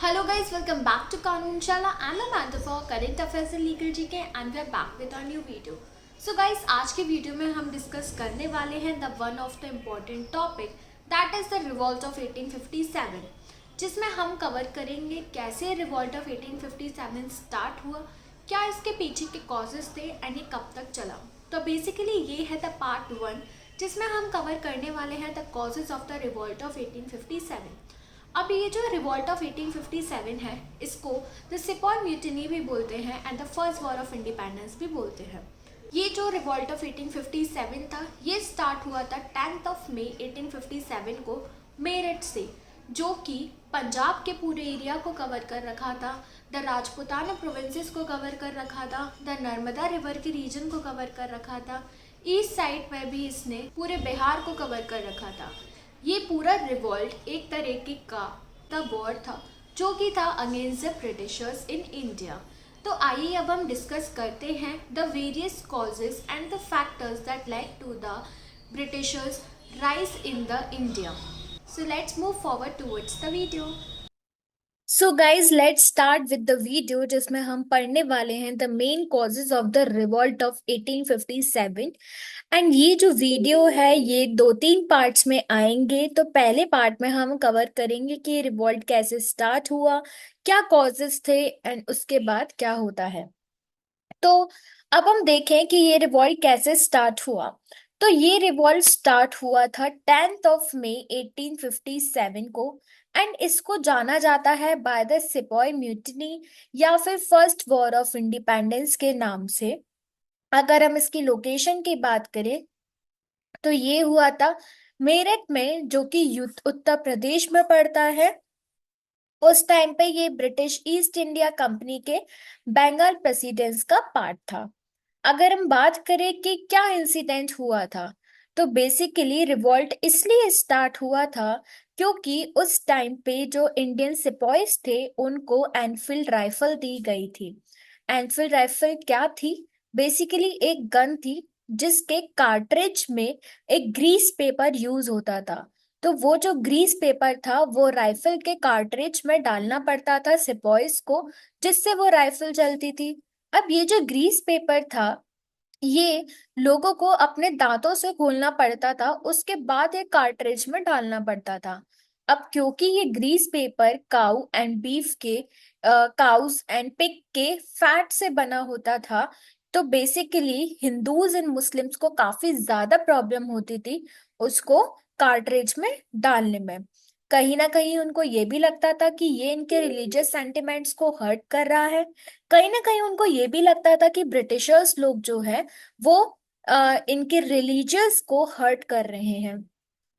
Hello guys, welcome back to Kanun Shala. I'm Amanda for Current Affairs and Legal GK and we're back with our new video. So guys, आज के video में हम discuss करने वाले हैं the one of the important topic that is the revolt of 1857, जिसमें हम cover करेंगे कैसे रिवॉल्ट ऑफ 1857 स्टार्ट हुआ, क्या इसके पीछे के कॉजेज थे एंड ये कब तक चला। तो बेसिकली ये है द पार्ट 1 जिसमें हम कवर करने वाले हैं the causes of the revolt of 1857। अब ये जो रिवॉल्ट ऑफ 1857 है, इसको द सिपॉय म्यूटिनी भी बोलते हैं and the first war of independence भी बोलते हैं। ये जो रिवॉल्ट ऑफ 1857 था, ये स्टार्ट हुआ था 10 मई 1857 को मेरठ से, जो कि पंजाब के पूरे एरिया को कवर कर रखा था, द राजपुताना प्रोविंसेस को कवर कर रखा था, द नर्मदा रिवर के रीजन को कवर कर रखा था, ईस्ट साइड में भी इसने पूरे बिहार को कवर कर रखा था। ये पूरा रिवॉल्ट एक तरीके का द वॉर था जो कि था against the Britishers in India. तो आइए अब हम डिस्कस करते हैं the various causes and the factors that led to the Britishers rise in the India. So let's move forward towards the video. So guys let's start with the video जिसमें हम पढ़ने वाले हैं the main causes of the revolt of 1857। And ये जो video है ये दो तीन पार्ट्स में आएंगे। तो पहले पार्ट में हम कवर करेंगे कि रिवॉल्ट कैसे स्टार्ट हुआ, क्या कॉजेज थे एंड उसके बाद क्या होता है। तो अब हम देखें कि ये रिवॉल्ट कैसे स्टार्ट हुआ। तो ये रिवॉल्ट स्टार्ट हुआ था 10 मई 1857 को एंड इसको जाना जाता है बाय द सिपॉय म्यूटिनी या फिर फर्स्ट वॉर ऑफ इंडिपेंडेंस के नाम से। अगर हम इसकी लोकेशन की बात करें तो ये हुआ था मेरठ में, जो कि उत्तर प्रदेश में पड़ता है। उस टाइम पे ये ब्रिटिश ईस्ट इंडिया कंपनी के बंगाल प्रेसिडेंस का पार्ट था। अगर हम बात करें कि क्या इंसिडेंट हुआ था, तो बेसिकली रिवॉल्ट इसलिए स्टार्ट हुआ था क्योंकि उस टाइम पे जो इंडियन सिपॉइज थे उनको एनफील्ड राइफल दी गई थी। एनफील्ड राइफल क्या थी? बेसिकली एक गन थी जिसके कार्ट्रिज में एक ग्रीस पेपर यूज होता था। तो वो जो ग्रीस पेपर था वो राइफल के कार्ट्रिज में डालना पड़ता था सिपॉइज को, जिससे वो राइफल चलती थी। अब ये जो ग्रीस पेपर था ये लोगों को अपने दांतों से खोलना पड़ता था, उसके बाद एक कार्ट्रिज में डालना पड़ता था। अब क्योंकि ये grease paper cow and beef के काउस एंड पिग के फैट से बना होता था, तो बेसिकली हिंदूज एंड मुस्लिम्स को काफी ज्यादा प्रॉब्लम होती थी उसको कार्ट्रिज में डालने में। कहीं ना कहीं उनको ये भी लगता था कि ये इनके रिलीजियस सेंटिमेंट्स को हर्ट कर रहा है। कहीं ना कहीं उनको ये भी लगता था कि ब्रिटिशर्स लोग जो है वो इनके रिलीजियस को हर्ट कर रहे हैं।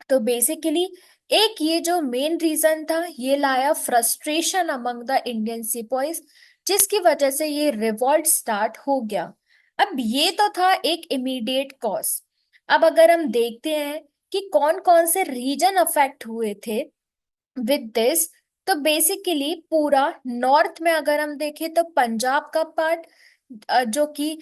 तो बेसिकली एक ये जो मेन रीजन था ये लाया frustration among the Indian sepoys, जिसकी वजह से ये रिवॉल्ट स्टार्ट हो गया। अब ये तो था एक इमीडिएट कॉज। अब अगर हम देखते हैं कि कौन कौन से रीजन अफेक्ट हुए थे विद दिस, तो बेसिकली पूरा नॉर्थ में अगर हम देखें तो पंजाब का पार्ट जो कि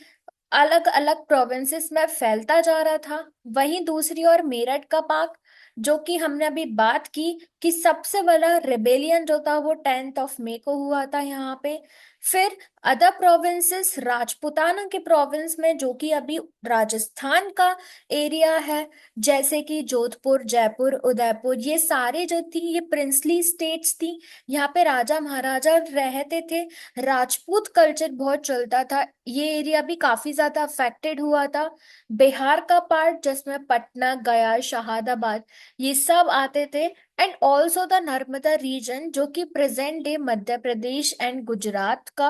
अलग अलग प्रोविंसेस में फैलता जा रहा था। वहीं दूसरी ओर मेरठ का पार्ट, जो कि हमने अभी बात की कि सबसे बड़ा रिबेलियन जो था वो 10 मई को हुआ था यहाँ पे। फिर अदर प्रोविंसेस राजपुताना के प्रोविंस में, जो कि अभी राजस्थान का एरिया है, जैसे कि जोधपुर, जयपुर, उदयपुर, ये सारे जो थी ये प्रिंसली स्टेट्स थी। यहाँ पे राजा महाराजा रहते थे, राजपूत कल्चर बहुत चलता था। ये एरिया भी काफी ज्यादा अफेक्टेड हुआ था। बिहार का पार्ट जिसमें पटना, गया, शहादाबाद ये सब आते थे, and also the Narmada region जो कि present day Madhya Pradesh and Gujarat का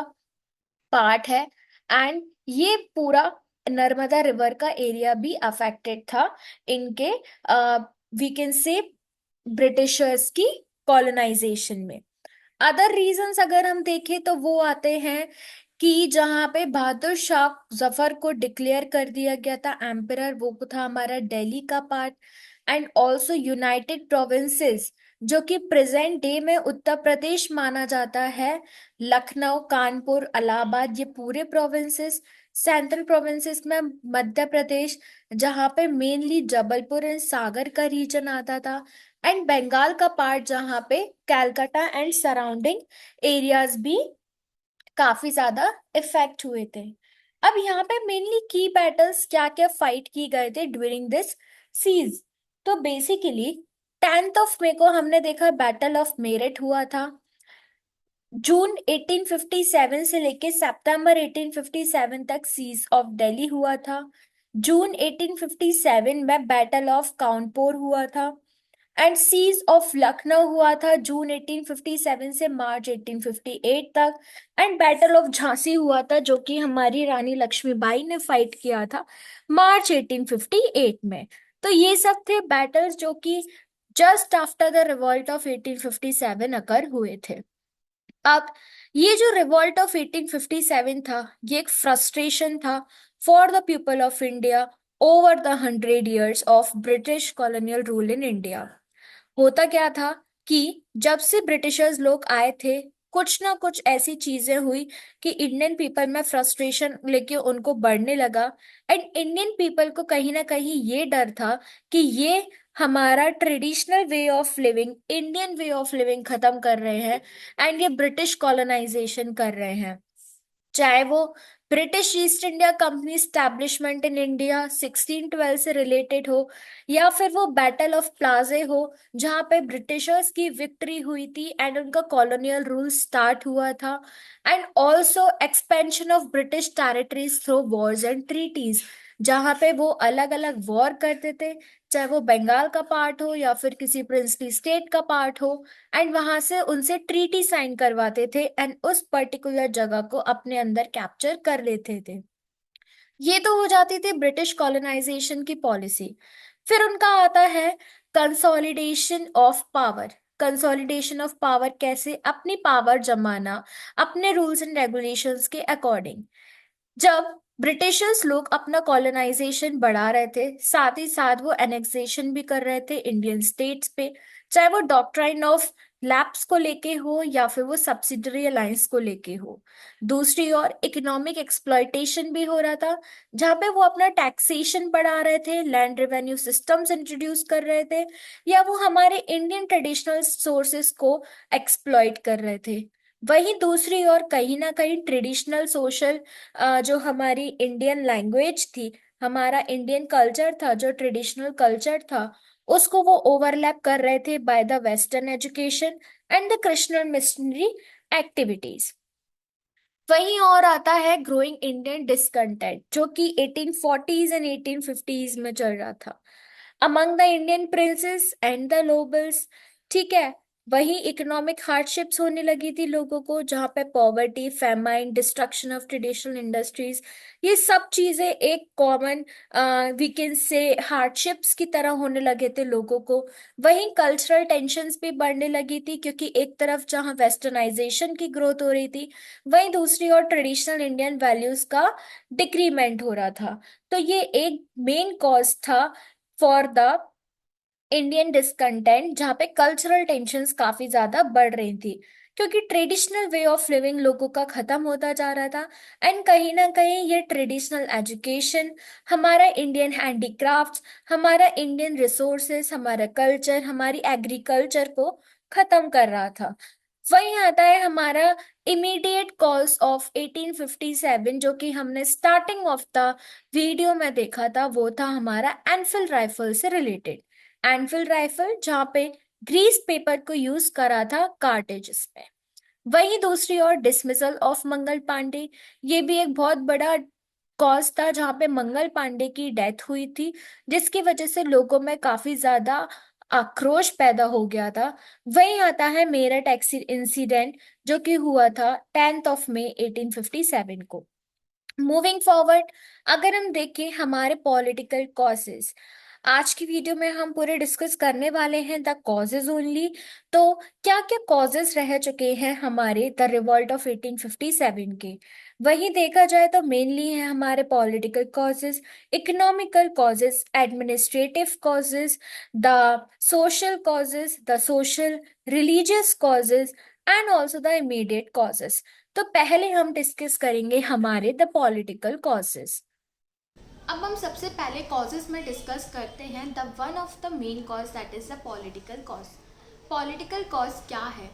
पार्ट है। एंड ये पूरा नर्मदा रिवर का एरिया भी अफेक्टेड था इनके वी कैन से ब्रिटिशर्स की कॉलोनाइजेशन में। अदर रीजंस अगर हम देखें तो वो आते हैं कि जहाँ पे बहादुर शाह जफर को डिक्लेयर कर दिया गया था एम्परर, वो था हमारा दिल्ली का part. And also United provinces जो कि प्रेजेंट डे में उत्तर प्रदेश माना जाता है, लखनऊ, कानपुर, इलाहाबाद, ये पूरे प्रोविंसेस। सेंट्रल प्रोविंसेस में मध्य प्रदेश, जहाँ पे मेनली जबलपुर एंड सागर का रीजन आता था। एंड बंगाल का पार्ट जहाँ पे कैलकाटा एंड सराउंडिंग एरियाज भी काफी ज्यादा इफेक्ट हुए थे। अब यहाँ पे मेनली की बैटल्स क्या क्या फाइट की गए थे ड्यूरिंग दिस सीज। तो बेसिकली 10 मई को हमने देखा बैटल ऑफ मेरठ हुआ था। जून 1857 से लेके सितंबर 1857 तक सीज ऑफ दिल्ली हुआ था। जून 1857 में बैटल ऑफ कानपुर हुआ था। एंड सीज ऑफ लखनऊ हुआ था जून 1857 से मार्च 1858 तक। एंड बैटल ऑफ झांसी हुआ था जो कि हमारी रानी लक्ष्मीबाई ने फाइट किया था मार्च 1858 में। तो ये सब थे बैटल्स जो कि just after the revolt of 1857 अकर हुए थे। अब ये जो रिवॉल्ट ऑफ 1857 था ये एक फ्रस्ट्रेशन था for the people of India over the 100 years of British colonial rule in India. होता क्या था कि जब से ब्रिटिशर्स लोग आए थे कुछ ना कुछ ऐसी चीजें हुई कि इंडियन पीपल में फ्रस्ट्रेशन लेके उनको बढ़ने लगा। एंड इंडियन पीपल को कहीं ना कहीं ये डर था कि ये हमारा traditional way of living Indian way of living खत्म कर रहे हैं एंड ये ब्रिटिश कॉलोनाइजेशन कर रहे हैं। चाहे वो British east India company establishment in India 1612 से रिलेटेड हो या फिर वो बैटल ऑफ प्लाजे हो जहां पे ब्रिटिशर्स की विक्ट्री हुई थी एंड उनका कॉलोनियल रूल स्टार्ट हुआ था। And also expansion of British territories through wars and treaties जहां पे वो अलग अलग वॉर करते थे चाहे वो बंगाल का पार्ट हो या फिर किसी प्रिंसली स्टेट का पार्ट हो। एंड वहां से उनसे ट्रीटी साइन करवाते थे एंड उस पर्टिकुलर जगह को अपने अंदर कैप्चर कर लेते थे। ये तो हो जाती थी ब्रिटिश कॉलोनाइजेशन की पॉलिसी। फिर उनका आता है consolidation of power. Consolidation of power कैसे अपनी पावर जमाना अपने रूल्स एंड रेगुलेशंस के अकॉर्डिंग। जब ब्रिटिशर्स लोग अपना कॉलोनाइजेशन बढ़ा रहे थे साथ ही साथ वो एनेक्सेशन भी कर रहे थे इंडियन स्टेट्स पे चाहे वो डॉक्ट्राइन ऑफ लैप्स को लेके हो या फिर वो सब्सिडरी अलायंस को लेके हो। दूसरी ओर इकोनॉमिक एक्सप्लॉयटेशन भी हो रहा था जहाँ पे वो अपना टैक्सेशन बढ़ा रहे थे लैंड रेवेन्यू सिस्टम्स इंट्रोड्यूस कर रहे थे या वो हमारे इंडियन ट्रेडिशनल सोर्सेस को एक्सप्लॉइट कर रहे थे। वहीं दूसरी ओर कहीं ना कहीं ट्रेडिशनल सोशल जो हमारी इंडियन लैंग्वेज थी हमारा इंडियन कल्चर था जो ट्रेडिशनल कल्चर था उसको वो ओवरलैप कर रहे थे by the western education and the Christian missionary activities. वहीं और आता है ग्रोइंग इंडियन डिसकंटेंट जो कि 1840s एंड 1850s में चल रहा था among the Indian princess and the nobles. ठीक है। वहीं इकोनॉमिक हार्डशिप्स होने लगी थी लोगों को जहाँ पे poverty famine destruction of traditional industries ये सब चीजें एक common we can say hardships की तरह होने लगे थे लोगों को। वहीं कल्चरल टेंशन्स भी बढ़ने लगी थी क्योंकि एक तरफ जहाँ वेस्टर्नाइजेशन की ग्रोथ हो रही थी वहीं दूसरी ओर ट्रेडिशनल इंडियन वैल्यूज का डिक्रीमेंट हो रहा था। तो ये एक मेन कॉज था फॉर द इंडियन डिसकंटेंट जहाँ पे कल्चरल टेंशन्स काफी ज्यादा बढ़ रही थी क्योंकि ट्रेडिशनल वे ऑफ लिविंग लोगों का खत्म होता जा रहा था। एंड कहीं ना कहीं ये ट्रेडिशनल एजुकेशन हमारा इंडियन हैंडीक्राफ्ट्स हमारा इंडियन रिसोर्सेस हमारा कल्चर हमारी एग्रीकल्चर को खत्म कर रहा था। वही आता है हमारा इमीडिएट कॉज ऑफ 1857 जो कि हमने स्टार्टिंग ऑफ द वीडियो में देखा था वो था हमारा एनफील्ड राइफल से रिलेटेड। एनफील्ड राइफल जहाँ पे ग्रीस पेपर को यूज करा था कार्टेजेस में। वहीं दूसरी ओर डिसमिसल ऑफ मंगल पांडे ये भी एक बहुत बड़ा कॉज था जहाँ पे मंगल पांडे की डेथ हुई थी जिसकी वजह से लोगों में काफी ज्यादा आक्रोश पैदा हो गया था। वहीं आता है मेरठ इंसिडेंट जो कि हुआ था 10 मई 1857 को। मूविंग फॉरवर्ड अगर हम देखें हमारे पॉलिटिकल कॉजेस आज की वीडियो में हम पूरे डिस्कस करने वाले हैं द कॉजेज ओनली। तो क्या क्या कॉजेस रह चुके हैं हमारे द रिवॉल्ट ऑफ 1857 के। वही देखा जाए तो मेनली है हमारे political causes economical causes administrative causes the social causes the social religious causes and also the immediate causes. तो पहले हम डिस्कस करेंगे हमारे द पॉलिटिकल कॉजेस। अब हम सबसे पहले कॉजेज में डिस्कस करते हैं the one of the main cause that is the political cause. Political cause क्या है?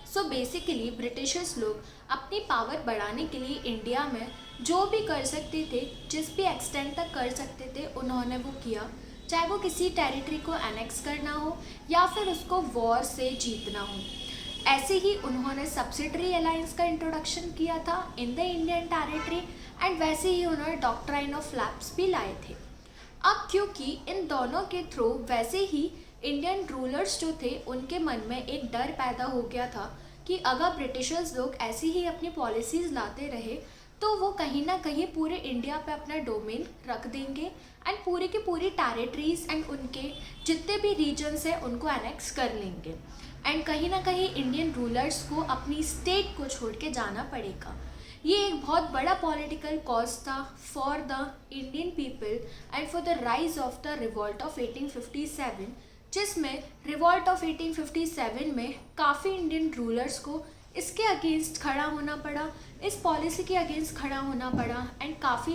सो बेसिकली ब्रिटिशर्स लोग अपनी पावर बढ़ाने के लिए इंडिया में जो भी कर सकते थे, जिस भी एक्सटेंट तक कर सकते थे, उन्होंने वो किया। चाहे वो किसी टेरिटरी को एनेक्स करना हो या फिर उसको वॉर से जीतना हो। ऐसे ही उन्होंने सब्सिडरी अलायंस का इंट्रोडक्शन किया था in the Indian territory, and वैसे ही उन्होंने डॉक्ट्राइन ऑफ लैप्स भी लाए थे। अब क्योंकि इन दोनों के थ्रू वैसे ही इंडियन रूलर्स जो थे उनके मन में एक डर पैदा हो गया था कि अगर ब्रिटिशर्स लोग ऐसी ही अपनी पॉलिसीज़ लाते रहे तो वो कहीं ना कहीं पूरे इंडिया पे अपना डोमेन रख देंगे एंड पूरी की पूरी टेरिटरीज एंड उनके जितने भी रीजन्स हैं उनको एनेक्स कर लेंगे, एंड कहीं ना कहीं इंडियन रूलर्स को अपनी स्टेट को छोड़ के जाना पड़ेगा। ये एक बहुत बड़ा पॉलिटिकल कॉज था for the Indian people and for the rise of the revolt of 1857, जिसमें रिवॉल्ट ऑफ 1857 में काफ़ी इंडियन रूलर्स को इसके अगेंस्ट खड़ा होना पड़ा, इस पॉलिसी के अगेंस्ट खड़ा होना पड़ा, एंड काफ़ी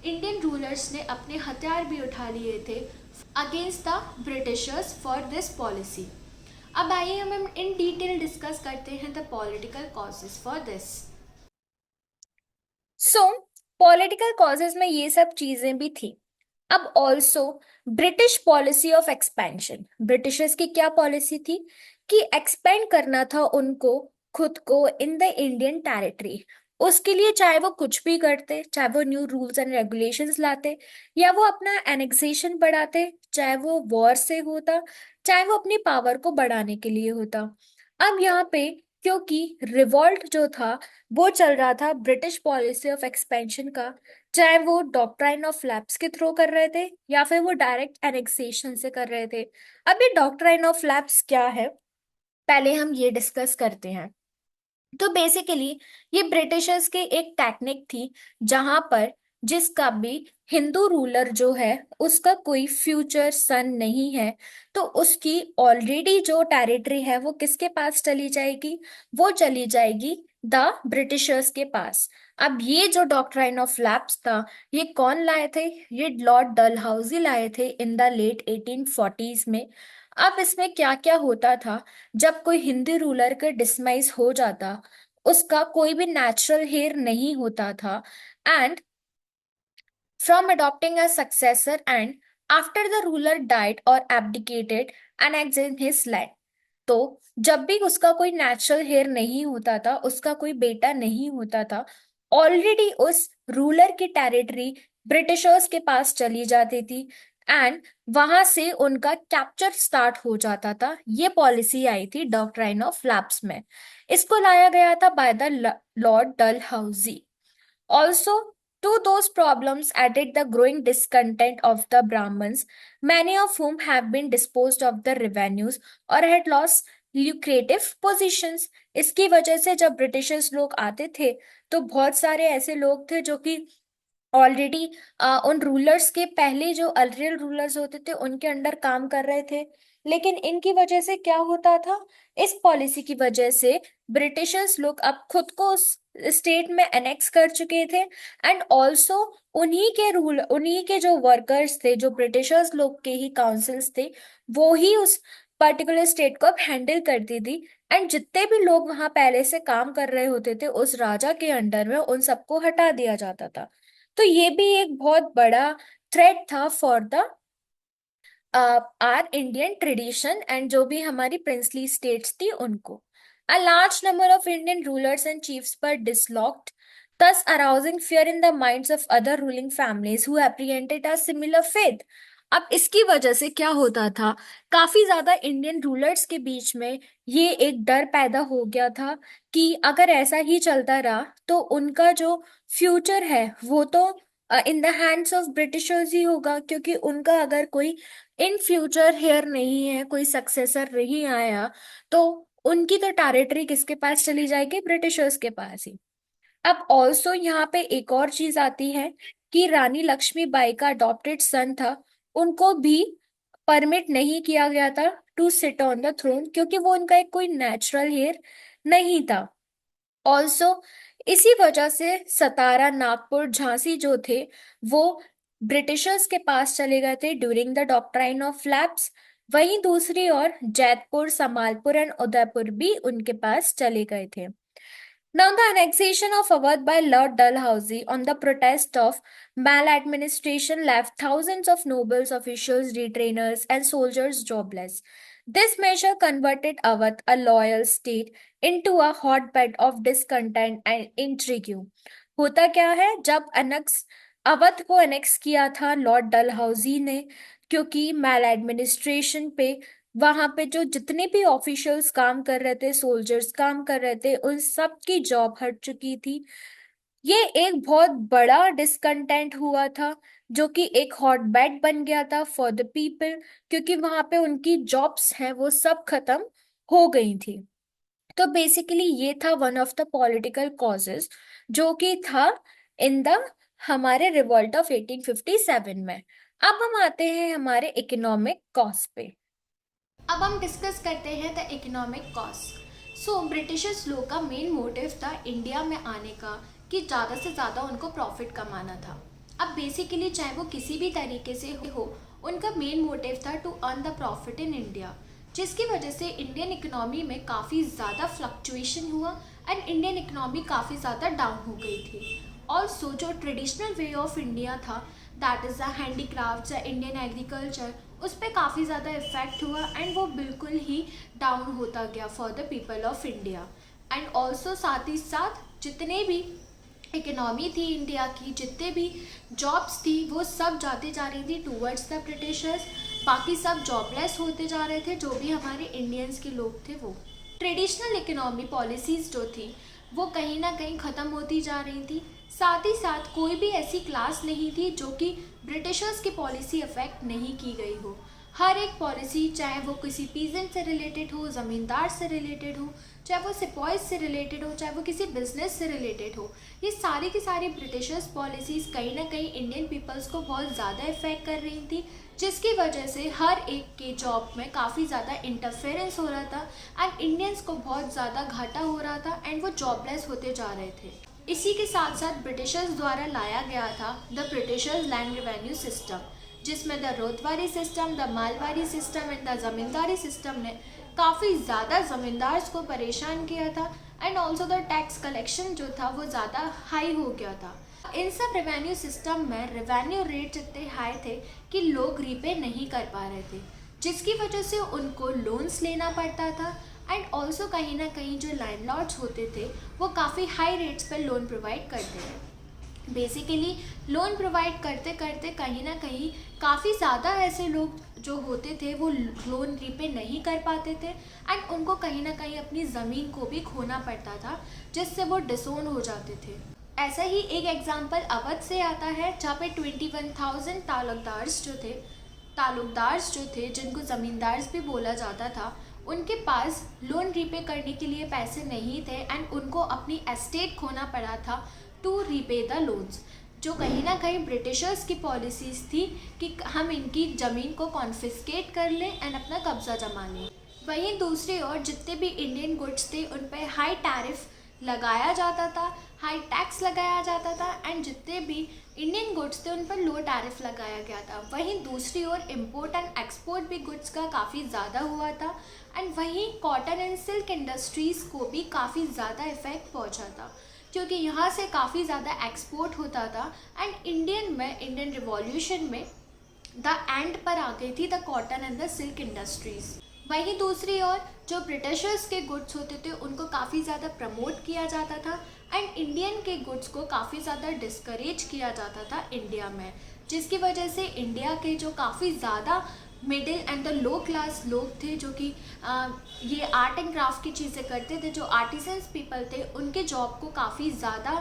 इंडियन रूलर्स ने अपने हथियार भी उठा लिए थे against the Britishers for this policy. अब आइए हम इन डिटेल डिस्कस करते हैं the political causes for this. So political causes में ये सब चीजें भी थी। अब also British policy of expansion, Britishers की क्या पॉलिसी थी कि एक्सपेंड करना था उनको खुद को इन द इंडियन टेरिटरी। उसके लिए चाहे वो कुछ भी करते, चाहे वो न्यू रूल्स एंड रेगुलेशंस लाते, या वो अपना एनेक्सेशन बढ़ाते, चाहे वो वॉर से होता, चाहे वो अपनी पावर को बढ़ाने के लिए होता। अब यहाँ पे क्योंकि रिवॉल्ट जो था वो चल रहा था ब्रिटिश पॉलिसी ऑफ एक्सपेंशन का, चाहे वो डॉक्ट्राइन ऑफ लैप्स के थ्रू कर रहे थे या फिर वो डायरेक्ट एनेक्सेशन से कर रहे थे। अब ये डॉक्ट्राइन ऑफ लैप्स क्या है, पहले हम ये डिस्कस करते हैं। तो बेसिकली ये ब्रिटिशर्स की एक टेक्निक थी जहां पर जिसका भी हिंदू रूलर जो है उसका कोई फ्यूचर सन नहीं है, तो उसकी ऑलरेडी जो टेरिटरी है वो किसके पास चली जाएगी, वो चली जाएगी द ब्रिटिशर्स के पास। अब ये जो डॉक्ट्राइन ऑफ लैप्स था ये कौन लाए थे, ये लॉर्ड डलहौजी लाए थे इन द लेट 1840s में। अब इसमें क्या क्या होता था, जब कोई हिंदी रूलर का डिसमाइज हो जाता, उसका कोई भी नेचुरल हेयर नहीं होता था, and from adopting a successor and after the ruler died और abdicated annexed in his land। तो जब भी उसका कोई नेचुरल हेयर नहीं होता था, उसका कोई बेटा नहीं होता था, ऑलरेडी उस रूलर की टेरिटरी ब्रिटिशर्स के पास चली जाती थी, एंड वहां से उनका कैप्चर स्टार्ट हो जाता था। ये पॉलिसी आई थी डॉक्ट्राइन ऑफ लैप्स में। इसको लाया गया था by the Lord Dalhousie. Also, to those problems added the growing discontent of the Brahmins, many of whom have been disposed of the revenues or had lost lucrative positions। इसकी वजह से जब Britishers लोग आते थे तो बहुत सारे ऐसे लोग थे जो कि ऑलरेडी उन रूलर्स के पहले जो अल्ट्रियल रूलर्स होते थे उनके अंडर काम कर रहे थे। लेकिन इनकी वजह से क्या होता था, इस पॉलिसी की वजह से ब्रिटिशर्स लोग अब खुद को उस स्टेट में एनेक्स कर चुके थे, एंड ऑल्सो उन्हीं के जो वर्कर्स थे, जो ब्रिटिशर्स लोग के ही काउंसिल्स थे, वो ही उस पर्टिकुलर स्टेट को अब हैंडल करती थी। एंड जितने भी लोग वहां पहले से काम कर रहे होते थे उस राजा के अंडर में, उन सबको हटा दिया जाता था। तो ये भी एक बहुत बड़ा थ्रेट था for the our Indian tradition and जो भी हमारी प्रिंसली स्टेट्स थी उनको। A large number of Indian rulers and chiefs पर dislodged, thus arousing fear in the minds of other ruling families who apprehended a similar fate। अब इसकी वजह से क्या होता था, काफी ज्यादा इंडियन रूलर्स के बीच में ये एक डर पैदा हो गया था कि अगर ऐसा ही चलता रहा तो उनका जो फ्यूचर है वो तो in the hands of Britishers ही होगा, क्योंकि उनका अगर कोई इन फ्यूचर हेयर नहीं है, कोई सक्सेसर नहीं आया, तो उनकी तो टेरिटरी किसके पास चली जाएगी, ब्रिटिशर्स के पास ही। अब ऑल्सो यहाँ पे एक और चीज आती है कि रानी लक्ष्मीबाई का अडॉप्टेड सन था, उनको भी परमिट नहीं किया गया था to sit on the throne, क्योंकि वो उनका एक कोई नेचुरल हेयर नहीं था। ऑल्सो इसी वजह से सतारा, नागपुर, झांसी जो थे वो ब्रिटिशर्स के पास चले गए थे during the doctrine of lapse. वहीं दूसरी ओर जैतपुर, समालपुर एंड उदयपुर भी उनके पास चले गए थे। Now, the annexation of Awadh by Lord Dalhousie on the protest of maladministration left thousands of nobles, officials, retainers, and soldiers jobless. This measure converted Awadh, a loyal state, into a hotbed of discontent and intrigue. होता क्या है, जब annex Awadh को annex किया था Lord Dalhousie ने, क्योंकि मैल administration पे वहां पे जो जितने भी ऑफिशियल्स काम कर रहे थे, सोल्जर्स काम कर रहे थे, उन सब की जॉब हट चुकी थी। ये एक बहुत बड़ा डिसकंटेंट हुआ था जो कि एक हॉट बेड बन गया था फॉर द पीपल, क्योंकि वहां पे उनकी जॉब्स हैं वो सब खत्म हो गई थी। तो बेसिकली ये था one of the political causes जो कि था इन द हमारे रिवॉल्ट ऑफ 1857 में। अब हम आते हैं हमारे इकोनॉमिक कॉज पे। अब हम डिस्कस करते हैं the economic cost. So Britishers लोग का मेन मोटिव था इंडिया में आने का कि ज़्यादा से ज़्यादा उनको प्रॉफिट कमाना था। अब बेसिकली चाहे वो किसी भी तरीके से हो, उनका मेन मोटिव था to earn the profit in India, जिसकी वजह से इंडियन इकोनॉमी में काफ़ी ज़्यादा फ्लक्चुएशन हुआ एंड इंडियन इकोनॉमी काफ़ी ज़्यादा डाउन हो गई थी। ऑल्सो जो ट्रेडिशनल वे ऑफ इंडिया था, दैट इज़ द हैंडीक्राफ्ट या इंडियन एग्रीकल्चर, उस पर काफ़ी ज़्यादा इफेक्ट हुआ एंड वो बिल्कुल ही डाउन होता गया for the people of India. And also साथ ही साथ जितने भी इकोनॉमी थी इंडिया की, जितने भी जॉब्स थी, वो सब जाते जा रही थी टूवर्ड्स द ब्रिटिशर्स। बाकी सब जॉबलेस होते जा रहे थे, जो भी हमारे इंडियंस के लोग थे वो। ट्रेडिशनल इकोनॉमी पॉलिसीज़ जो थी वो कहीं ना कहीं ख़त्म होती जा रही थी। साथ ही साथ कोई भी ऐसी क्लास नहीं थी जो कि ब्रिटिशर्स की पॉलिसी अफेक्ट नहीं की गई हो। हर एक पॉलिसी, चाहे वो किसी पीजेंट से रिलेटेड हो, ज़मींदार से रिलेटेड हो, चाहे वो सिपॉइज से रिलेटेड हो, चाहे वो किसी बिजनेस से रिलेटेड हो, ये सारी की सारी ब्रिटिशर्स पॉलिसीज़ कहीं ना कहीं इंडियन पीपल्स को बहुत ज़्यादा इफेक्ट कर रही थी, जिसकी वजह से हर एक के जॉब में काफ़ी ज़्यादा इंटरफेरेंस हो रहा था एंड इंडियंस को बहुत ज़्यादा घाटा हो रहा था एंड वो जॉबलेस होते जा रहे थे। इसी के साथ साथ ब्रिटिशर्स द्वारा लाया गया था the Britishers land revenue system, जिसमें the ryotwari system, the mahalwari system and the zamindari system ने काफ़ी ज़्यादा ज़मींदार्स को परेशान किया था and also the tax collection जो था वो ज़्यादा हाई हो गया था। इन सब रेवेन्यू सिस्टम में रेवेन्यू रेट इतने हाई थे कि लोग रीपे नहीं कर पा रहे थे, जिसकी वजह से उनको लोन्स लेना पड़ता था एंड ऑल्सो कहीं ना कहीं जो लैंडलॉर्ड्स होते थे वो काफ़ी हाई रेट्स पर लोन प्रोवाइड करते थे। बेसिकली लोन प्रोवाइड करते करते कहीं ना कहीं काफ़ी ज़्यादा ऐसे लोग जो होते थे वो लोन रीपे नहीं कर पाते थे एंड उनको कहीं ना कहीं अपनी ज़मीन को भी खोना पड़ता था, जिससे वो डिसोन हो जाते थे। ऐसा ही एक एग्जांपल अवध से आता है, जहाँ पे 21,000 तालुकदार्स जो थे जिनको ज़मींदार्स भी बोला जाता था, उनके पास लोन रीपे करने के लिए पैसे नहीं थे एंड उनको अपनी एस्टेट खोना पड़ा था टू रीपे द लोन्स, जो कहीं ना कहीं ब्रिटिशर्स की पॉलिसीज़ थी कि हम इनकी ज़मीन को कॉन्फिस्केट कर लें एंड अपना कब्जा जमा लें। वहीं दूसरी ओर जितने भी इंडियन गुड्स थे उन पर हाई टैरिफ लगाया जाता था, हाई टैक्स लगाया जाता था एंड जितने भी इंडियन गुड्स थे उन पर लो टैरिफ लगाया गया था। वहीं दूसरी ओर इंपोर्ट एंड एक्सपोर्ट भी गुड्स का काफ़ी ज़्यादा हुआ था एंड वहीं कॉटन एंड सिल्क इंडस्ट्रीज़ को भी काफ़ी ज़्यादा इफेक्ट पहुंचा था, क्योंकि यहाँ से काफ़ी ज़्यादा एक्सपोर्ट होता था एंड इंडियन रिवॉल्यूशन में द एंड पर आ गई थी the cotton and the silk industries. वहीं दूसरी ओर जो ब्रिटिशर्स के गुड्स होते थे उनको काफ़ी ज़्यादा प्रमोट किया जाता था एंड इंडियन के गुड्स को काफ़ी ज़्यादा डिस्करेज किया जाता था इंडिया में, जिसकी वजह से इंडिया के जो काफ़ी ज़्यादा middle and the low class लोग थे जो कि ये आर्ट एंड क्राफ्ट की चीज़ें करते थे, जो आर्टिसंस पीपल थे, उनके जॉब को काफ़ी ज़्यादा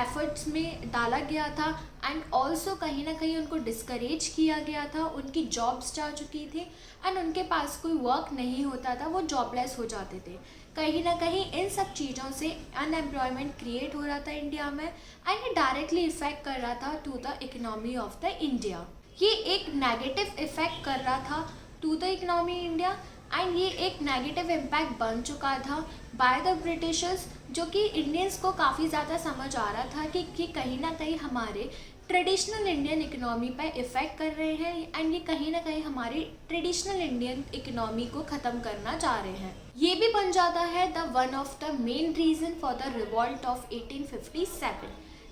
एफर्ट्स में डाला गया था एंड ऑल्सो कहीं ना कहीं उनको डिस्करेज किया गया था। उनकी जॉब्स जा चुकी थी एंड उनके पास कोई वर्क नहीं होता था, वो जॉबलेस हो जाते थे। कहीं ना कहीं इन सब चीज़ों से अनएम्प्लॉयमेंट क्रिएट हो रहा था इंडिया में एंड ये डायरेक्टली इफेक्ट कर रहा था to the economy of the India. ये एक नेगेटिव इफेक्ट कर रहा था to the economy India and ये एक नेगेटिव इम्पैक्ट बन चुका था बाय द ब्रिटिशर्स, जो कि इंडियंस को काफ़ी ज़्यादा समझ आ रहा था कि कहीं ना कहीं हमारे ट्रेडिशनल इंडियन इकोनॉमी पर इफ़ेक्ट कर रहे हैं एंड ये कहीं ना कहीं हमारी ट्रेडिशनल इंडियन इकोनॉमी को ख़त्म करना चाह रहे हैं। ये भी बन जाता है the one of the main reason for the revolt of 1857।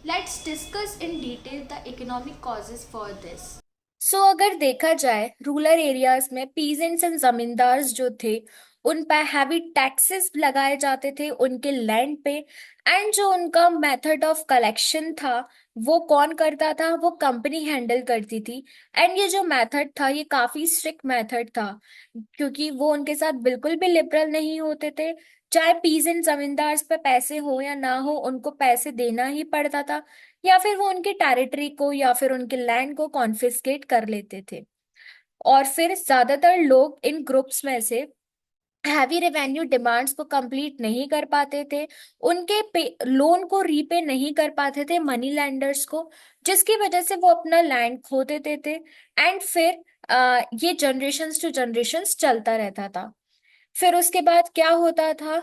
Let's discuss in detail the economic causes for this. So अगर देखा जाए रूरल एरियाज में पीजेंट्स एंड जमींदार्स जो थे उन पर हैवी टैक्सेस लगाए जाते थे उनके लैंड पे। एंड जो उनका मेथड ऑफ कलेक्शन था वो कौन करता था, वो कंपनी हैंडल करती थी। एंड ये जो मेथड था ये काफी स्ट्रिक्ट मेथड था क्योंकि वो उनके साथ बिल्कुल भी लिबरल नहीं होते थे। चाहे पीजेंट जमींदार्स पे पैसे हो या ना हो उनको पैसे देना ही पड़ता था, या फिर वो उनके टेरिटरी को या फिर उनके लैंड को कॉन्फिस्केट कर लेते थे। और फिर ज्यादातर लोग इन ग्रुप्स में से हैवी रेवेन्यू डिमांड्स को कंप्लीट नहीं कर पाते थे, उनके पे लोन को रीपे नहीं कर पाते थे मनी लैंडर्स को, जिसकी वजह से वो अपना लैंड खो देते थे। एंड फिर ये जनरेशन्स टू जनरेशन्स चलता रहता था। फिर उसके बाद क्या होता था,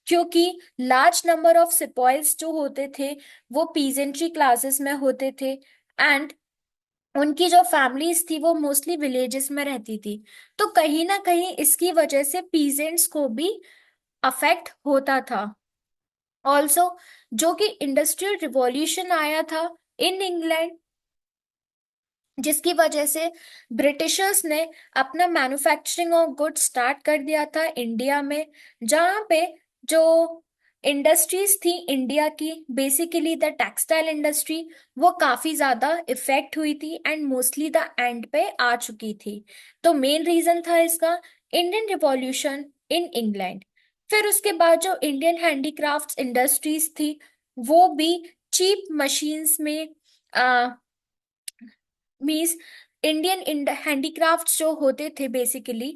क्योंकि लार्ज नंबर ऑफ सिपॉइल्स जो होते थे वो पीजेंट्री क्लासेस में होते थे एंड उनकी जो फैमिलीज थी वो मोस्टली विलेजेस में रहती थी, तो कहीं ना कहीं इसकी वजह से पीजेंट्स को भी अफेक्ट होता था। ऑल्सो जो कि इंडस्ट्रियल रिवॉल्यूशन आया था इन इंग्लैंड, जिसकी वजह से ब्रिटिशर्स ने अपना मैन्युफैक्चरिंग ऑफ गुड्स स्टार्ट कर दिया था इंडिया में, जहाँ पे जो इंडस्ट्रीज थी इंडिया की, बेसिकली द टेक्सटाइल इंडस्ट्री, वो काफी ज्यादा इफेक्ट हुई थी एंड मोस्टली द एंड पे आ चुकी थी। तो मेन रीजन था इसका इंडियन रिवॉल्यूशन इन इंग्लैंड। फिर उसके बाद जो इंडियन हैंडीक्राफ्ट्स इंडस्ट्रीज थी वो भी चीप मशीन्स में मीन्स इंडियन हैंडीक्राफ्ट्स जो होते थे बेसिकली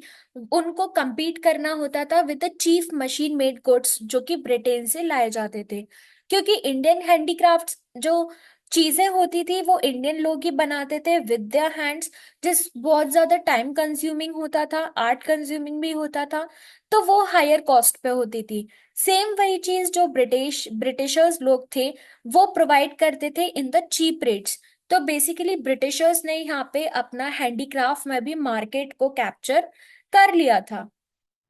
उनको compete करना होता था with the chief machine made goods जो कि ब्रिटेन से लाए जाते थे, क्योंकि इंडियन हैंडीक्राफ्ट्स जो चीजें होती थी वो इंडियन लोग ही बनाते थे विद देयर हैंड्स, जिस बहुत ज्यादा टाइम कंज्यूमिंग होता था, आर्ट कंज्यूमिंग भी होता था, तो वो हायर कॉस्ट पे होती थी। सेम वही चीज जो ब्रिटिशर्स लोग थे वो प्रोवाइड करते थे इन द चीप रेट्स। तो बेसिकली ब्रिटिशर्स ने यहाँ पे अपना हैंडीक्राफ्ट में भी मार्केट को कैप्चर कर लिया था।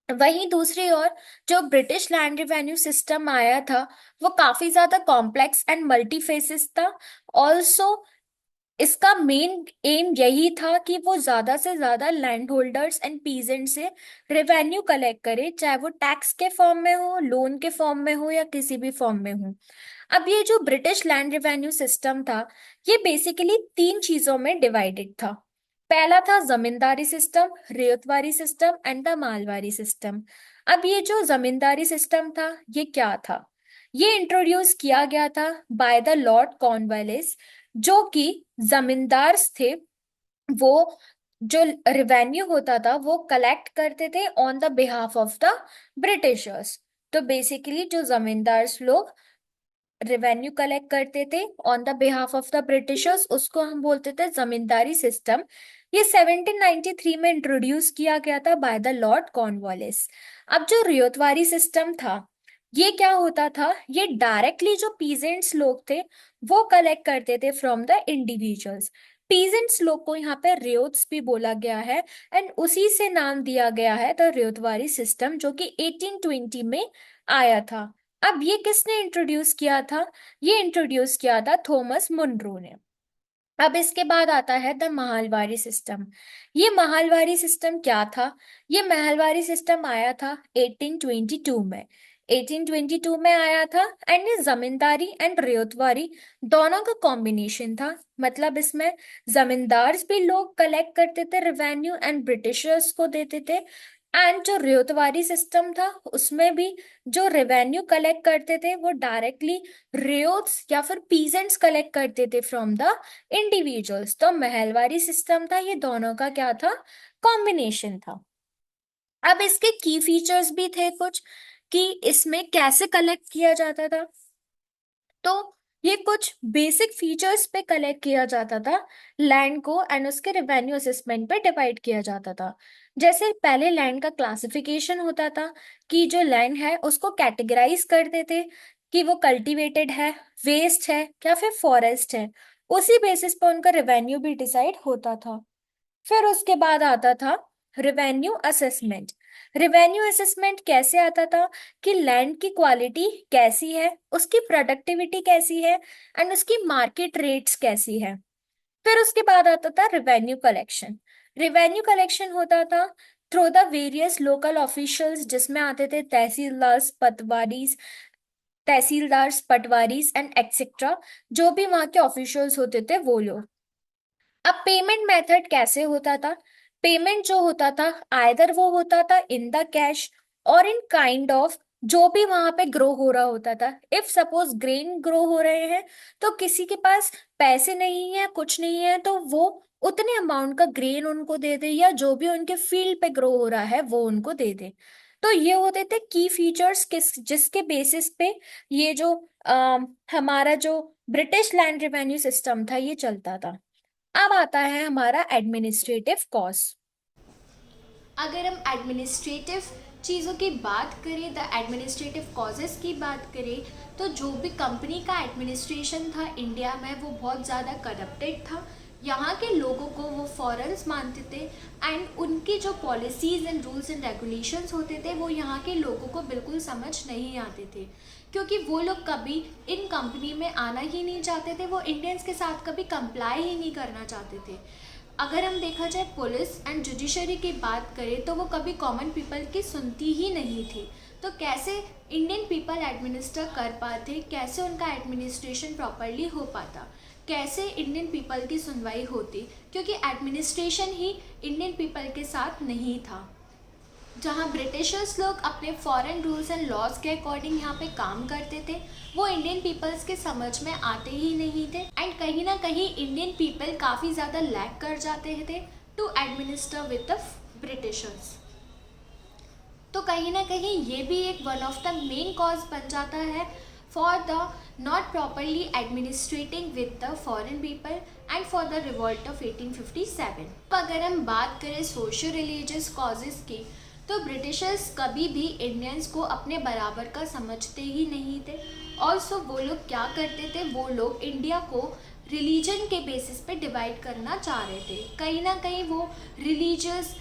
वहीं दूसरी ओर जो ब्रिटिश लैंड रिवेन्यू सिस्टम आया था वो काफी ज्यादा कॉम्प्लेक्स एंड मल्टी फेसेस था। ऑल्सो इसका मेन एम यही था कि वो ज्यादा से ज्यादा लैंड होल्डर्स एंड पीजेंट से रेवेन्यू कलेक्ट करे, चाहे वो टैक्स के फॉर्म में हो, लोन के फॉर्म में हो या किसी भी फॉर्म में हो। अब ये जो ब्रिटिश लैंड रेवेन्यू सिस्टम था ये बेसिकली तीन चीजों में डिवाइडेड था। पहला था zamindari system, ryotwari system and the mahalwari system. अब ये जो जमींदारी सिस्टम था ये क्या था, ये इंट्रोड्यूस किया गया था बाय द लॉर्ड कॉर्नवालिस, जो कि जमींदार थे। वो जो रेवेन्यू होता था वो कलेक्ट करते थे on the behalf of the britishers. तो बेसिकली जो जमींदार लोग रेवेन्यू कलेक्ट करते थे on the behalf of the Britishers उसको हम बोलते थे जमींदारी सिस्टम। ये 1793 में इंट्रोड्यूस किया गया था बाय द लॉर्ड कॉर्नवालिस। अब जो रियोतवारी सिस्टम था ये क्या होता था, ये डायरेक्टली जो पीजेंट्स लोग थे वो कलेक्ट करते थे फ्रॉम द इंडिविजुअल्स। पीजेंट्स लोग को यहाँ पे रियोत्स भी बोला गया है एंड उसी से नाम दिया गया है द रियोतवारी सिस्टम, जो कि 1820 में आया था। अब ये किसने इंट्रोड्यूस किया था, ये इंट्रोड्यूस किया था थॉमस मुनरो ने। अब इसके बाद आता है द महलवारी सिस्टम। ये महलवारी सिस्टम क्या था, ये महलवारी सिस्टम आया था 1822 में। 1822 में आया था एंड ये जमींदारी एंड रेतवारी दोनों का कॉम्बिनेशन था। मतलब इसमें जमींदार भी लोग कलेक्ट करते थे रेवेन्यू एंड ब्रिटिशर्स को देते थे, एंड जो रेतवारी सिस्टम था उसमें भी जो रेवेन्यू कलेक्ट करते थे वो डायरेक्टली रेयोट्स या फिर पीजेंट्स कलेक्ट करते थे फ्रॉम द इंडिविजुअल्स। तो महलवारी सिस्टम था, ये दोनों का क्या था, कॉम्बिनेशन था। अब इसके की फीचर्स भी थे कुछ कि इसमें कैसे कलेक्ट किया जाता था। तो ये कुछ बेसिक फीचर्स पे कलेक्ट किया जाता था लैंड को एंड उसके रेवेन्यू असेसमेंट पे डिवाइड किया जाता था। जैसे पहले लैंड का क्लासिफिकेशन होता था कि जो लैंड है उसको कैटेगराइज करते थे कि वो कल्टीवेटेड है, वेस्ट है या फिर फॉरेस्ट है। उसी बेसिस पर उनका रेवेन्यू भी डिसाइड होता था। फिर उसके बाद आता था रेवेन्यू असेसमेंट। रेवेन्यू असेसमेंट कैसे आता था कि लैंड की क्वालिटी कैसी है, उसकी प्रोडक्टिविटी कैसी है एंड उसकी मार्केट रेट्स कैसी है। फिर उसके बाद आता था रेवेन्यू कलेक्शन। रेवेन्यू कलेक्शन होता था through the various local officials, जिसमें आते थे तहसीलदार्स पटवारीज एंड एक्सेट्रा। जो भी वहां के ऑफिशियल्स होते थे वो लोग। अब पेमेंट मेथड कैसे होता था? पेमेंट जो होता था आइदर वो होता था इन द कैश और इन काइंड ऑफ जो भी वहां पे ग्रो हो रहा होता था। इफ सपोज ग्रेन ग्रो हो रहे हैं तो किसी के पास पैसे नहीं है, कुछ नहीं है, तो वो उतने अमाउंट का ग्रेन उनको दे दे या जो भी उनके फील्ड पे ग्रो हो रहा है वो उनको दे दे। तो ये होते थे की फीचर्स किस जिसके बेसिस पे ये जो हमारा जो ब्रिटिश लैंड रेवेन्यू सिस्टम था ये चलता था। अब आता है हमारा एडमिनिस्ट्रेटिव कॉस्ट। अगर हम एडमिनिस्ट्रेटिव चीज़ों की बात करें, द एडमिनिस्ट्रेटिव कॉजेज़ की बात करें, तो जो भी कंपनी का एडमिनिस्ट्रेशन था इंडिया में वो बहुत ज़्यादा करप्टेड था। यहाँ के लोगों को वो फॉरेनर्स मानते थे एंड उनकी जो policies and rules and regulations होते थे वो यहाँ के लोगों को बिल्कुल समझ नहीं आते थे, क्योंकि वो लोग कभी इन कंपनी में आना ही नहीं चाहते थे, वो इंडियंस के साथ कभी कंप्लाई ही नहीं करना चाहते थे। अगर हम देखा जाए पुलिस एंड जुडिशरी की बात करें तो वो कभी कॉमन पीपल की सुनती ही नहीं थी। तो कैसे इंडियन पीपल एडमिनिस्टर कर पाते, कैसे उनका एडमिनिस्ट्रेशन प्रॉपरली हो पाता, कैसे इंडियन पीपल की सुनवाई होती, क्योंकि एडमिनिस्ट्रेशन ही इंडियन पीपल के साथ नहीं था। जहाँ ब्रिटिशर्स लोग अपने फॉरेन रूल्स एंड लॉज के अकॉर्डिंग यहाँ पे काम करते थे वो इंडियन पीपल्स के समझ में आते ही नहीं थे एंड कहीं ना कहीं इंडियन पीपल काफ़ी ज़्यादा लैक कर जाते थे to administer with the britishers. तो कहीं ना कहीं ये भी एक one of the main cause बन जाता है for the not properly administrating with the foreign people and for the revolt of 1857। अगर हम बात करें सोशल रिलीजियस कॉजेज़ की तो ब्रिटिशर्स कभी भी इंडियंस को अपने बराबर का समझते ही नहीं थे। ऑल्सो वो लोग क्या करते थे, वो लोग इंडिया को रिलीजन के बेसिस पे डिवाइड करना चाह रहे थे। कहीं ना कहीं वो रिलीजियस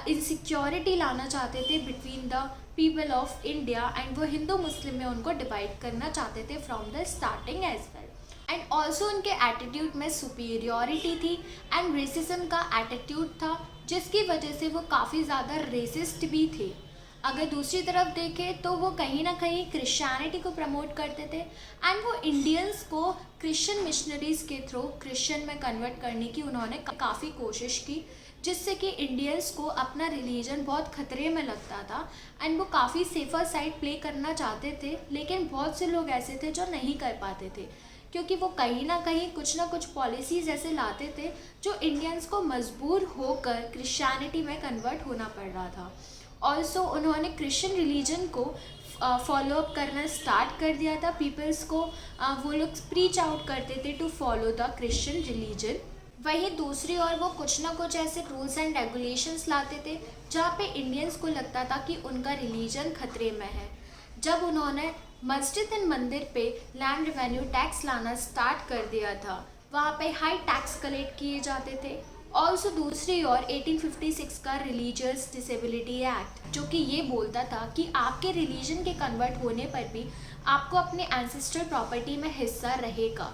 इनसिक्योरिटी लाना चाहते थे between the people of India and वो हिंदू मुस्लिम में उनको डिवाइड करना चाहते थे from the starting as well. And also उनके एटीट्यूड में सुपीरियॉरिटी थी एंड रेसिज्म का एटीट्यूड था, जिसकी वजह से वो काफ़ी ज़्यादा रेसिस्ट भी थे। अगर दूसरी तरफ देखें तो वो कहीं ना कहीं क्रिश्चियनिटी को प्रमोट करते थे एंड वो इंडियंस को क्रिश्चियन मिशनरीज के थ्रू क्रिश्चियन में कन्वर्ट करने की उन्होंने काफ़ी कोशिश की, जिससे कि इंडियंस को अपना रिलीजन बहुत खतरे में लगता था एंड वो काफ़ी सेफर साइड प्ले करना चाहते थे। लेकिन बहुत से लोग ऐसे थे जो नहीं कर पाते थे, क्योंकि वो कहीं ना कुछ पॉलिसीज़ ऐसे लाते थे जो इंडियंस को मजबूर होकर क्रिश्चियनिटी में कन्वर्ट होना पड़ रहा था। ऑल्सो उन्होंने क्रिश्चियन रिलीजन को फॉलो अप करना स्टार्ट कर दिया था। पीपल्स को वो लोग प्रीच आउट करते थे to follow the Christian religion. वहीं दूसरी ओर वो कुछ ना कुछ ऐसे रूल्स एंड रेगुलेशंस लाते थे जहाँ पे इंडियंस को लगता था कि उनका रिलीजन खतरे में है। जब उन्होंने मस्जिद एंड मंदिर पे लैंड रेवेन्यू टैक्स लाना स्टार्ट कर दिया था, वहाँ पे हाई टैक्स कलेक्ट किए जाते थे। ऑल्सो दूसरी ओर 1856 का रिलीजियस डिसेबिलिटी एक्ट, जो कि ये बोलता था कि आपके रिलीजन के कन्वर्ट होने पर भी आपको अपने एंसेस्ट्रल प्रॉपर्टी में हिस्सा रहेगा।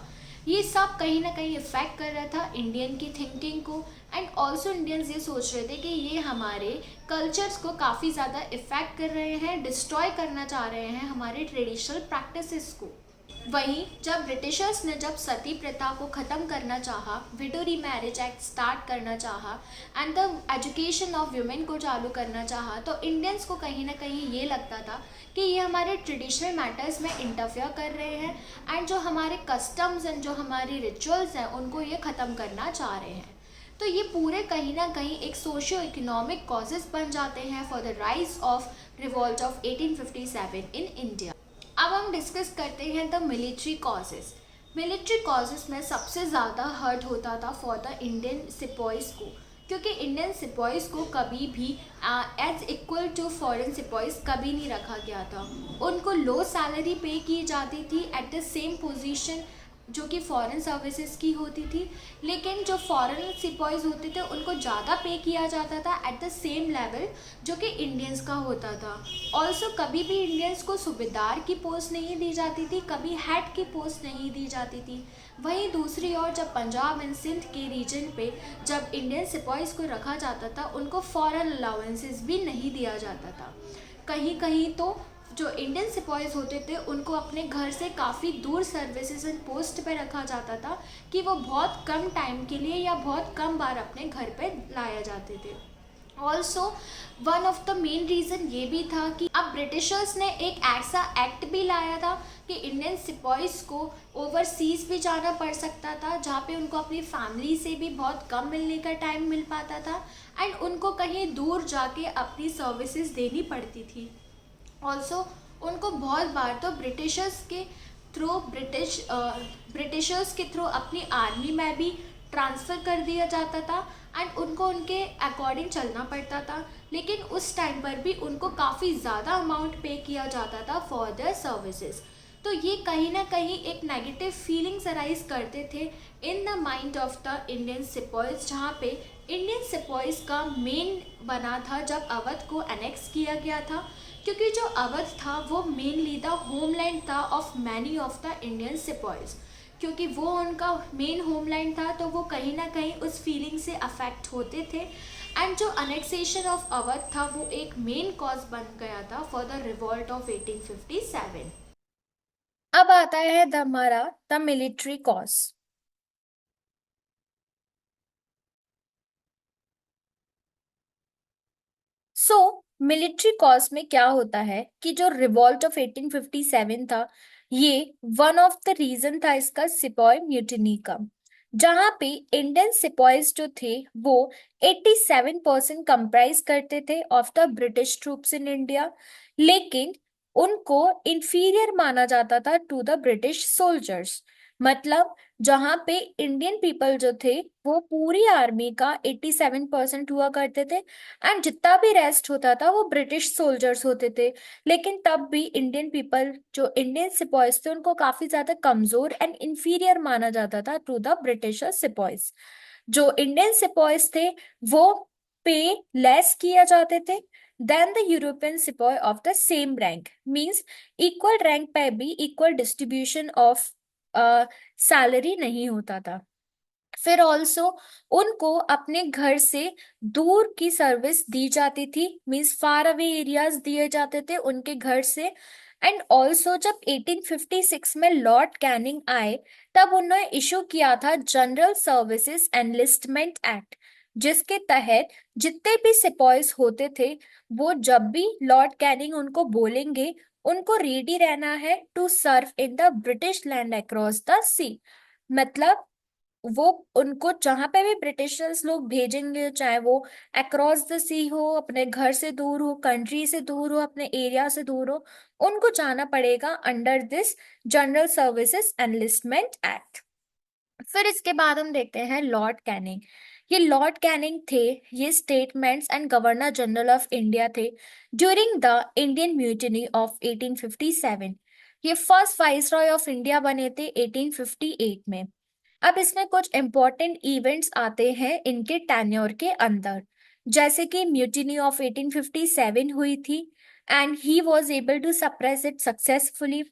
ये सब कहीं ना कहीं इफेक्ट कर रहा था इंडियन की थिंकिंग को एंड ऑल्सो इंडियंस ये सोच रहे थे कि ये हमारे कल्चर्स को काफ़ी ज़्यादा इफेक्ट कर रहे हैं, डिस्ट्रॉय करना चाह रहे हैं हमारे ट्रेडिशनल प्रैक्टिसेस को। वहीं जब ब्रिटिशर्स ने जब सती प्रथा को ख़त्म करना चाहा, विडो रीमैरिज एक्ट स्टार्ट करना चाहा and the education of women को चालू करना चाहा, तो इंडियंस को कहीं ना कहीं ये लगता था कि ये हमारे ट्रेडिशनल मैटर्स में इंटरफेयर कर रहे हैं एंड जो हमारे कस्टम्स एंड जो हमारी रिचुअल्स हैं उनको ये ख़त्म करना चाह रहे हैं। तो ये पूरे कहीं ना कहीं एक सोशियो इकोनॉमिक कॉजेज़ बन जाते हैं for the rise of revolt of 1857 in India. अब हम डिस्कस करते हैं the military causes. Military causes में सबसे ज़्यादा हर्ट होता था फॉर द इंडियन सिपॉइज़ को, क्योंकि इंडियन सिपॉइस को कभी भी एज इक्वल टू फॉरेन सिपॉइस कभी नहीं रखा गया था। उनको लो सैलरी पे की जाती थी एट द सेम पोजीशन जो कि फॉरेन सर्विसेज की होती थी, लेकिन जो फॉरेन सिपॉइज होते थे उनको ज़्यादा पे किया जाता था एट द सेम लेवल जो कि इंडियंस का होता था। ऑल्सो कभी भी इंडियंस को सूबेदार की पोस्ट नहीं दी जाती थी, कभी हेड की पोस्ट नहीं दी जाती थी। वहीं दूसरी ओर जब पंजाब एंड सिंध के रीजन पे जब इंडियन सिपॉइज को रखा जाता था, उनको फॉरेन अलाउंसेस भी नहीं दिया जाता था। कहीं कहीं तो जो इंडियन सिपॉइज होते थे उनको अपने घर से काफ़ी दूर सर्विसेज एंड पोस्ट पे रखा जाता था कि वो बहुत कम टाइम के लिए या बहुत कम बार अपने घर पे लाया जाते थे। Also one of the main reason ये भी था कि अब ब्रिटिशर्स ने एक ऐसा एक्ट भी लाया था कि इंडियन सिपॉइज को ओवरसीज़ भी जाना पड़ सकता था, जहाँ पे उनको अपनी फैमिली से भी बहुत कम मिलने का टाइम मिल पाता था एंड उनको कहीं दूर जाके अपनी सर्विसेज देनी पड़ती थी। ऑल्सो उनको बहुत बार तो ब्रिटिशर्स के थ्रू अपनी आर्मी में भी ट्रांसफ़र कर दिया जाता था एंड उनको उनके अकॉर्डिंग चलना पड़ता था, लेकिन उस टाइम पर भी उनको काफ़ी ज़्यादा अमाउंट पे किया जाता था फॉर देयर सर्विसेज। तो ये कहीं ना कहीं एक नेगेटिव फीलिंग्स अराइज करते थे in the mind of the Indian sepoys, जहाँ पे इंडियन सिपॉइज का मेन बना था जब अवध को एनेक्स किया गया था, क्योंकि जो अवध था वो मेनली द होमलैंड था of many of the Indian sepoys. क्योंकि वो उनका मेन होमलैंड था तो वो कहीं ना कहीं उस फीलिंग से अफेक्ट होते थे एंड जो अनेक्सेशन ऑफ अवध था वो एक मेन कॉज बन गया था फॉर द रिवॉल्ट ऑफ 1857। अब आता है हमारा the military cause. So military cause में क्या होता है कि जो रिवॉल्ट ऑफ 1857 था, ये वन ऑफ द रीजन था इसका सिपॉय म्यूटिनी का, जहां पे इंडियन सिपॉयज जो थे वो 87% कंप्राइज करते थे of the British troops in India, लेकिन उनको इंफीरियर माना जाता था टू द ब्रिटिश सोल्जर्स। मतलब जहां पे इंडियन पीपल जो थे वो पूरी आर्मी का 87% हुआ करते थे एंड जितना भी रेस्ट होता था वो ब्रिटिश सोल्जर्स होते थे। लेकिन तब भी इंडियन पीपल जो इंडियन सिपॉइज थे उनको काफी ज्यादा कमजोर एंड इंफीरियर माना जाता था टू द ब्रिटिश सिपॉइज। जो इंडियन सिपॉइज थे वो पे लेस किया जाते थे then the European sepoy of the same rank, means equal rank पे भी इक्वल डिस्ट्रीब्यूशन ऑफ सैलरी नहीं होता था। फिर ऑल्सो उनको अपने घर से दूर की सर्विस दी जाती थी, मीन्स फार अवे एरियाज दिए जाते थे उनके घर से। एंड ऑल्सो जब 1856 में लॉर्ड कैनिंग आए तब उन्होंने इशू किया था जनरल सर्विसेज एनलिस्टमेंट एक्ट, जिसके तहत जितने भी सिपॉइज होते थे वो जब भी लॉर्ड कैनिंग उनको बोलेंगे उनको रेडी रहना है to serve in the British land across the sea. मतलब वो उनको जहां पे भी ब्रिटिशर्स लोग भेजेंगे, चाहे वो अक्रॉस द सी हो, अपने घर से दूर हो, कंट्री से दूर हो, अपने एरिया से दूर हो, उनको जाना पड़ेगा under this general services enlistment act. फिर इसके बाद हम देखते हैं लॉर्ड कैनिंग। ये लॉर्ड कैनिंग थे, ये statements and governor general of India थे during the Indian mutiny of 1857। ये फर्स्ट वाइसरॉय ऑफ इंडिया बने थे 1858 में। अब इसमें कुछ इंपॉर्टेंट इवेंट्स आते हैं इनके टेन्योर के अंदर, जैसे कि म्यूटिनी ऑफ 1857 हुई थी and he was able to suppress it successfully.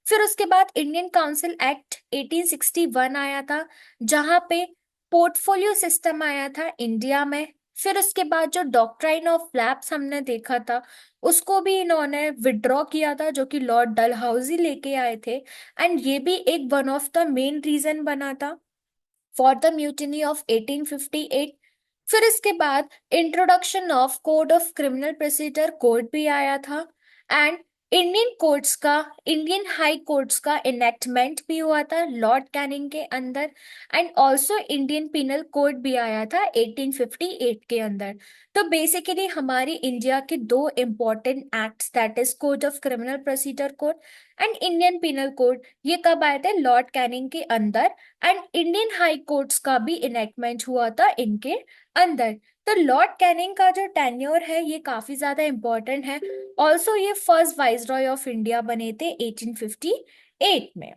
फिर उसके बाद इंडियन काउंसिल एक्ट 1861 आया था, जहां पे पोर्टफोलियो सिस्टम आया था इंडिया में। फिर उसके बाद जो डॉक्ट्राइन ऑफ लैप्स हमने देखा था उसको भी इन्होंने विड्रॉ किया था, जो कि लॉर्ड डलहौजी लेके आए थे एंड ये भी एक one of the main reason बना था फॉर द म्यूटिनी ऑफ 1858। फिर इसके बाद introduction of code of criminal procedure code भी आया था एंड इंडियन हाई कोर्ट्स का इनेक्टमेंट भी हुआ था लॉर्ड कैनिंग के अंदर, and also Indian penal code भी आया था 1858 के अंदर। तो बेसिकली हमारी इंडिया के दो important acts, that is code of criminal procedure code and Indian penal code, ये कब आए थे? लॉर्ड कैनिंग के अंदर, एंड इंडियन हाई कोर्ट्स का भी इनेक्टमेंट हुआ था इनके अंदर। तो लॉर्ड कैनिंग का जो टेन्योर है ये काफी ज्यादा इंपॉर्टेंट है। ऑल्सो ये फर्स्ट वाइसरॉय ऑफ इंडिया बने थे 1858 में।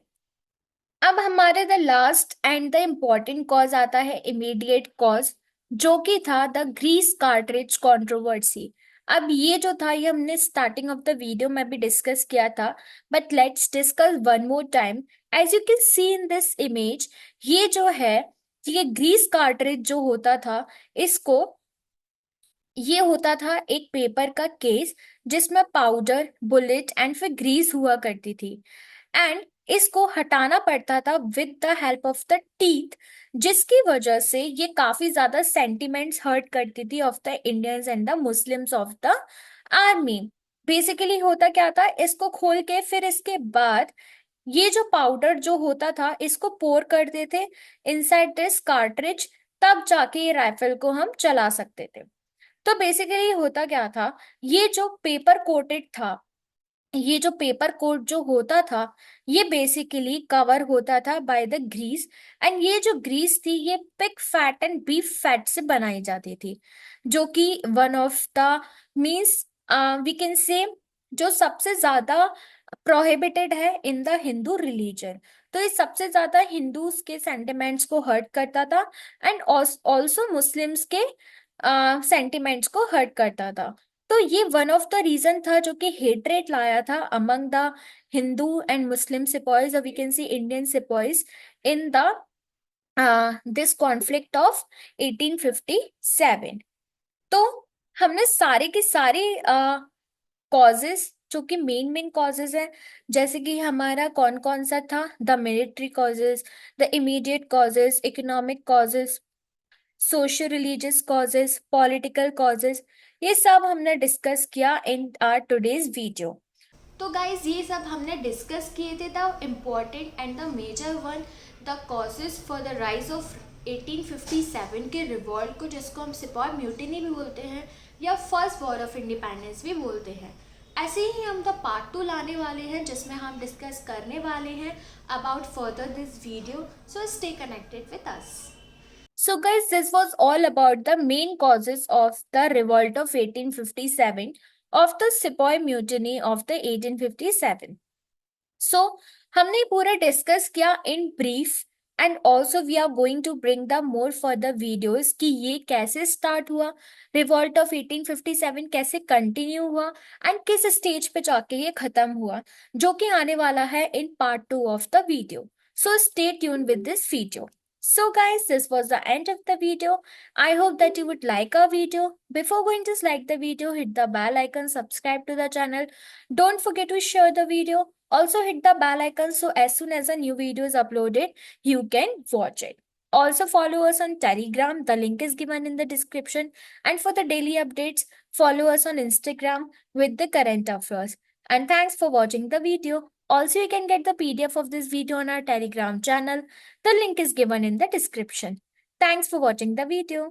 अब हमारे the last and the important cause आता है इमीडिएट कॉज, जो कि था द ग्रीस कार्ट्रिज कंट्रोवर्सी। अब ये जो था ये हमने स्टार्टिंग ऑफ द वीडियो में भी डिस्कस किया था, but let's discuss one more time. As you can see in this image, ये जो है, ये ग्रीस कार्ट्रिज जो होता था, इसको ये होता था एक पेपर का केस जिसमें पाउडर, बुलेट एंड फिर ग्रीस हुआ करती थी, एंड इसको हटाना पड़ता था with the help of the teeth, जिसकी वजह से ये काफी ज्यादा सेंटिमेंट्स हर्ट करती थी of the Indians and the Muslims of the army. Basically होता क्या था, इसको खोल के फिर इसके बाद ये जो पाउडर जो होता था इसको पोर करते थे इनसाइड दिस कार्ट्रिज, तब जाके ये राइफल को हम चला सकते थे। तो बेसिकली होता क्या था, ये जो पेपर कोटेड था, ये जो पेपर कोट जो होता था, ये बेसिकली कवर होता था बाय द ग्रीस, एंड ये जो ग्रीस थी ये pig fat and beef fat से बनाई जाती थी, जो कि one of the means we can say जो सबसे ज्यादा प्रोहिबिटेड है इन द हिंदू रिलीजन। तो ये सबसे ज्यादा हिंदूज के सेंटिमेंट्स को हर्ट करता था, एंड ऑल्सो मुस्लिम्स के सेंटिमेंट्स को हर्ट करता था। तो ये वन ऑफ द रीजन था जो कि हेट्रेट लाया था among the Hindu and Muslim sepoys, और we can see Indian sepoys in the this conflict of 1857। तो हमने सारे के सारे कॉजेस जो कि मेन कॉजेस हैं, जैसे कि हमारा कौन कौन सा था, the military causes, the immediate causes, economic causes, social religious causes, political causes, ये सब हमने डिस्कस किया इन आवर टुडेज वीडियो। तो गाइज ये सब हमने डिस्कस किए थे the important and the major one, the causes for the rise of 1857 के रिवॉल्ट को, जिसको हम सिपॉय म्यूटिनी भी बोलते हैं या फर्स्ट वॉर ऑफ इंडिपेंडेंस भी बोलते हैं। ऐसे ही हम द पार्ट 2 लाने वाले हैं जिसमें हम डिस्कस करने वाले हैं about further this video, so stay connected with us. So guys, this was all about the main causes of the revolt of 1857, of the Sepoy Mutiny of the 1857. So हमने पूरा डिस्कस किया in brief, and also we are going to bring the more further videos कि ये कैसे start हुआ, revolt of 1857 कैसे continue हुआ, and किस स्टेज पे जाके ये खत्म हुआ, जो कि आने वाला है in part 2 of the video. So stay tuned with this video. So guys, this was the end of the video. I hope that you would like our video. Before going to like the video, hit the bell icon, subscribe to the channel. Don't forget to share the video. Also hit the bell icon so as soon as a new video is uploaded, you can watch it. Also follow us on Telegram. The link is given in the description. And for the daily updates, follow us on Instagram with the current affairs. And thanks for watching the video. Also, you can get the PDF of this video on our Telegram channel. The link is given in the description. Thanks for watching the video.